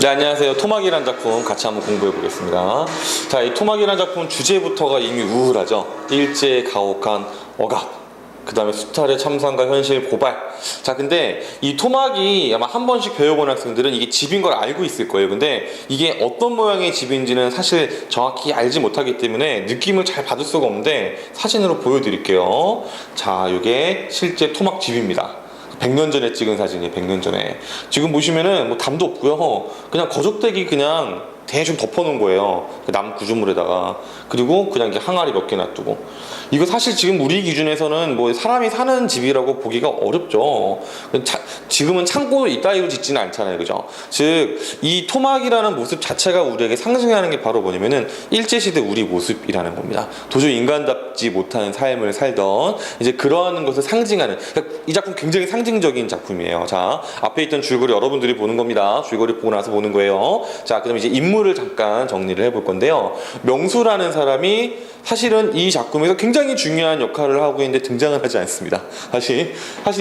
네, 안녕하세요. 토막이라는 작품 같이 한번 공부해 보겠습니다. 자, 이 토막이라는 작품 주제부터가 이미 우울하죠. 일제, 가혹한 억압, 그 다음에 수탈의 참상과 현실 고발. 자, 근데 이 토막이 아마 한 번씩 배워본 학생들은 이게 집인 걸 알고 있을 거예요. 근데 이게 어떤 모양의 집인지는 사실 정확히 알지 못하기 때문에 느낌을 잘 받을 수가 없는데 사진으로 보여드릴게요. 자, 이게 실제 토막 집입니다. 100년 전에 찍은 사진이 100년 전에. 지금 보시면은 뭐 담도 없고요. 그냥 거적대기 그냥 대충 덮어놓은 거예요. 그 나무 구조물에다가. 그리고 그냥 이렇게 항아리 몇 개 놔두고. 이거 사실 지금 우리 기준에서는 뭐 사람이 사는 집이라고 보기가 어렵죠. 지금은 창고 이따위로 짓지는 않잖아요. 그죠? 즉, 이 토막이라는 모습 자체가 우리에게 상징하는 게 바로 뭐냐면은 일제시대 우리 모습이라는 겁니다. 도저히 인간답지 못하는 삶을 살던 이제 그러한 것을 상징하는, 그러니까 이 작품 굉장히 상징적인 작품이에요. 자, 앞에 있던 줄거리 여러분들이 보는 겁니다. 줄거리 보고 나서 보는 거예요. 자, 그다음에 이제 인물을 잠깐 정리를 해볼 건데요. 명수라는 사람이 사실은 이 작품에서 굉장히 중요한 역할을 하고 있는데 등장을 하지 않습니다. 사실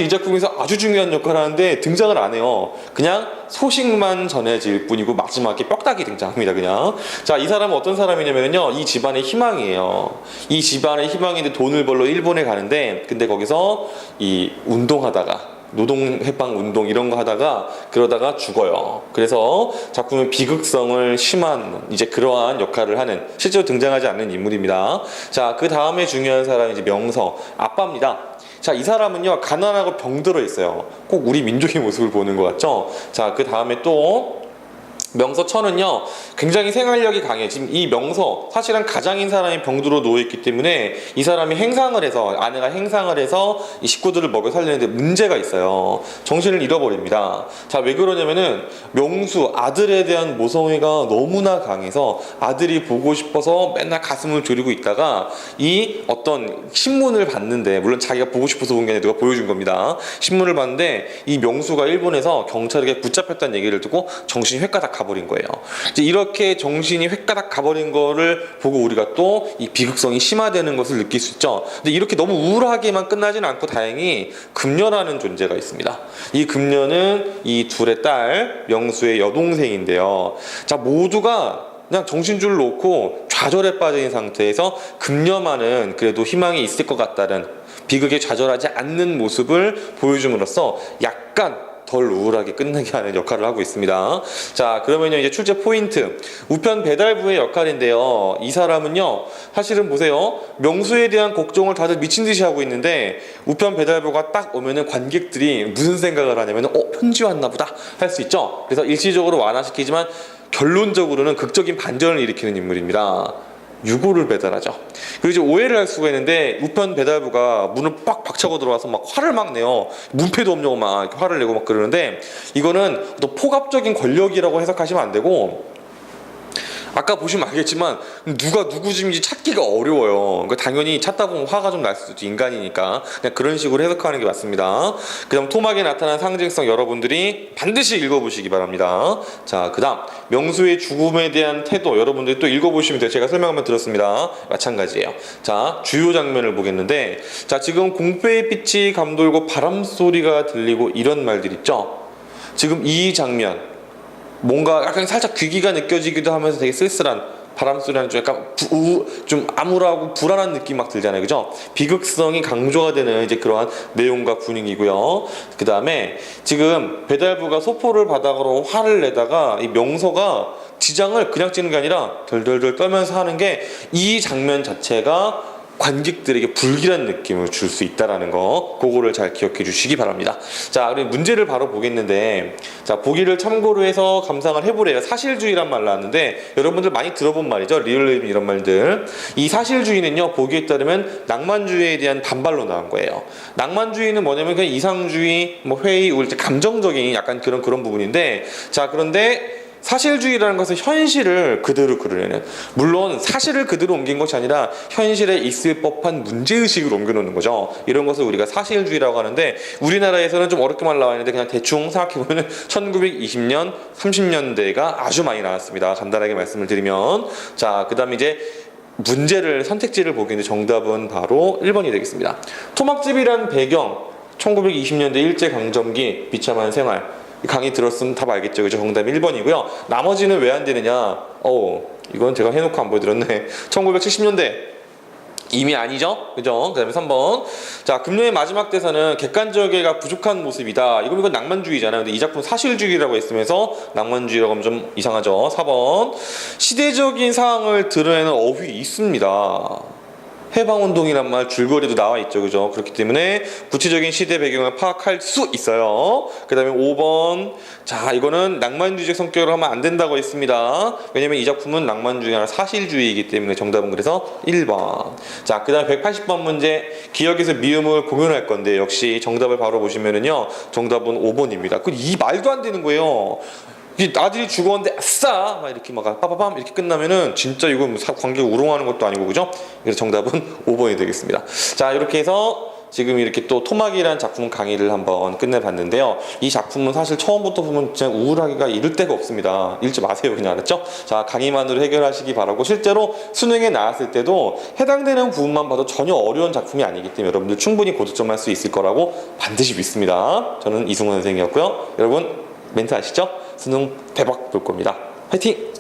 이 작품에서 아주 중요한 역할을 하는데 등장을 안 해요. 그냥 소식만 전해질 뿐이고 마지막에 뼈다귀 등장합니다. 그냥. 자, 이 사람은 어떤 사람이냐면요, 이 집안의 희망이에요. 이 집안의 희망인데 돈을 벌러 일본에 가는데, 근데 거기서 이 운동하다가 노동해방 운동 이런 거 하다가 그러다가 죽어요. 그래서 작품의 비극성을 심한 이제 그러한 역할을 하는, 실제로 등장하지 않는 인물입니다. 자, 그 다음에 중요한 사람이 이제 명서, 아빠입니다. 자, 이 사람은요 가난하고 병들어 있어요. 꼭 우리 민족의 모습을 보는 것 같죠. 자, 그 다음에 또 명서천은요 굉장히 생활력이 강해. 지금 이 명서 사실은 가장인 사람이 병들어 누워있기 때문에 이 사람이 행상을 해서, 아내가 행상을 해서 이 식구들을 먹여 살리는데 문제가 있어요. 정신을 잃어버립니다. 자, 왜 그러냐면은 명수 아들에 대한 모성애가 너무나 강해서 아들이 보고 싶어서 맨날 가슴을 졸이고 있다가 이 어떤 신문을 봤는데, 물론 자기가 보고 싶어서 본 게 아니라 누가 보여준 겁니다. 신문을 봤는데 이 명수가 일본에서 경찰에게 붙잡혔다는 얘기를 듣고 정신이 획가닥 가버린 거예요. 이제 이렇게 정신이 획가닥 가버린 거를 보고 우리가 또 이 비극성이 심화되는 것을 느낄 수 있죠. 근데 이렇게 너무 우울하게만 끝나지는 않고 다행히 금녀라는 존재가 있습니다. 이 금녀는 이 둘의 딸 명수의 여동생인데요. 자, 모두가 그냥 정신줄 놓고 좌절에 빠진 상태에서 금녀만은 그래도 희망이 있을 것 같다는, 비극에 좌절하지 않는 모습을 보여줌으로써 약간 덜 우울하게 끝나게 하는 역할을 하고 있습니다. 자, 그러면요 이제 출제 포인트, 우편 배달부의 역할인데요. 이 사람은요 사실은 보세요, 명수에 대한 걱정을 다들 미친 듯이 하고 있는데 우편 배달부가 딱 오면은 관객들이 무슨 생각을 하냐면은 편지 왔나 보다 할 수 있죠. 그래서 일시적으로 완화시키지만 결론적으로는 극적인 반전을 일으키는 인물입니다. 유골을 배달하죠. 그리고 이제 오해를 할 수가 있는데 우편 배달부가 문을 빡 박차고 들어와서 막 화를 막 내요. 문패도 없냐고 막 이렇게 화를 내고 막 그러는데, 이거는 또 포갑적인 권력이라고 해석하시면 안 되고, 아까 보시면 알겠지만 누가 누구 집인지 찾기가 어려워요. 그러니까 당연히 찾다 보면 화가 좀 날 수도 있지, 인간이니까. 그냥 그런 식으로 해석하는 게 맞습니다. 그 다음 토막에 나타난 상징성 여러분들이 반드시 읽어보시기 바랍니다. 자, 그 다음 명수의 죽음에 대한 태도 여러분들이 또 읽어보시면 돼요. 제가 설명 한번 들었습니다. 마찬가지예요. 자, 주요 장면을 보겠는데, 자, 지금 공포의 빛이 감돌고 바람소리가 들리고 이런 말들 있죠. 지금 이 장면 뭔가 약간 살짝 귀기가 느껴지기도 하면서 되게 쓸쓸한, 바람소리라는 좀 약간 좀 암울하고 불안한 느낌 막 들잖아요. 그죠? 비극성이 강조가 되는 이제 그러한 내용과 분위기고요. 그 다음에 지금 배달부가 소포를 바닥으로 화를 내다가 이 명서가 지장을 그냥 찍는 게 아니라 덜덜덜 떨면서 하는 게, 이 장면 자체가 관객들에게 불길한 느낌을 줄 수 있다는 거, 그거를 잘 기억해 주시기 바랍니다. 자, 우리 문제를 바로 보겠는데, 자, 보기를 참고로 해서 감상을 해보래요. 사실주의란 말 나왔는데 여러분들 많이 들어본 말이죠. 리얼리즘 이런 말들. 이 사실주의는요 보기에 따르면 낭만주의에 대한 반발로 나온 거예요. 낭만주의는 뭐냐면 그냥 이상주의, 뭐 회의, 우울증, 감정적인 약간 그런 부분인데, 자, 그런데 사실주의라는 것은 현실을 그대로 그려내는, 물론 사실을 그대로 옮긴 것이 아니라 현실에 있을 법한 문제의식을 옮겨놓는 거죠. 이런 것을 우리가 사실주의라고 하는데, 우리나라에서는 좀 어렵게만 나와 있는데 그냥 대충 생각해보면 1920년, 30년대가 아주 많이 나왔습니다. 간단하게 말씀을 드리면. 자, 그 다음에 이제 문제를, 선택지를 보겠는데 정답은 바로 1번이 되겠습니다. 토막집이란 배경, 1920년대 일제강점기 비참한 생활, 강의 들었으면 답 알겠죠. 그죠? 정답이 1번이고요. 나머지는 왜 안 되느냐? 이건 제가 해놓고 안 보여드렸네. 1970년대. 이미 아니죠? 그죠? 그 다음에 3번. 자, 금요의 마지막 대사는 객관적이가 부족한 모습이다. 이건 낭만주의잖아요. 근데 이 작품 사실주의라고 했으면서 낭만주의라고 하면 좀 이상하죠. 4번. 시대적인 상황을 드러내는 어휘 있습니다. 해방운동이란 말 줄거리도 나와 있죠. 그죠? 그렇기 때문에 구체적인 시대 배경을 파악할 수 있어요. 그 다음에 5번. 자, 이거는 낭만주의적 성격으로 하면 안 된다고 했습니다. 왜냐면 이 작품은 낭만주의가 아니라 사실주의이기 때문에 정답은 그래서 1번. 자, 그 다음에 180번 문제. 기억에서 미움을 공연할 건데 역시 정답을 바로 보시면은요. 정답은 5번입니다. 이 말도 안 되는 거예요. 아들이 죽었는데 아싸 막 이렇게 막 빠바밤 이렇게 끝나면은 진짜 이거 관객 우롱하는 것도 아니고 그죠? 그래서 정답은 5번이 되겠습니다. 자, 이렇게 해서 지금 이렇게 또 토막이라는 작품 강의를 한번 끝내봤는데요. 이 작품은 사실 처음부터 보면 진짜 우울하기가 이를 데가 없습니다. 읽지 마세요. 그냥. 알았죠? 자, 강의만으로 해결하시기 바라고, 실제로 수능에 나왔을 때도 해당되는 부분만 봐도 전혀 어려운 작품이 아니기 때문에 여러분들 충분히 고득점할 수 있을 거라고 반드시 믿습니다. 저는 이승훈 선생이었고요. 여러분 멘트 아시죠? 수능 대박 볼 겁니다. 화이팅!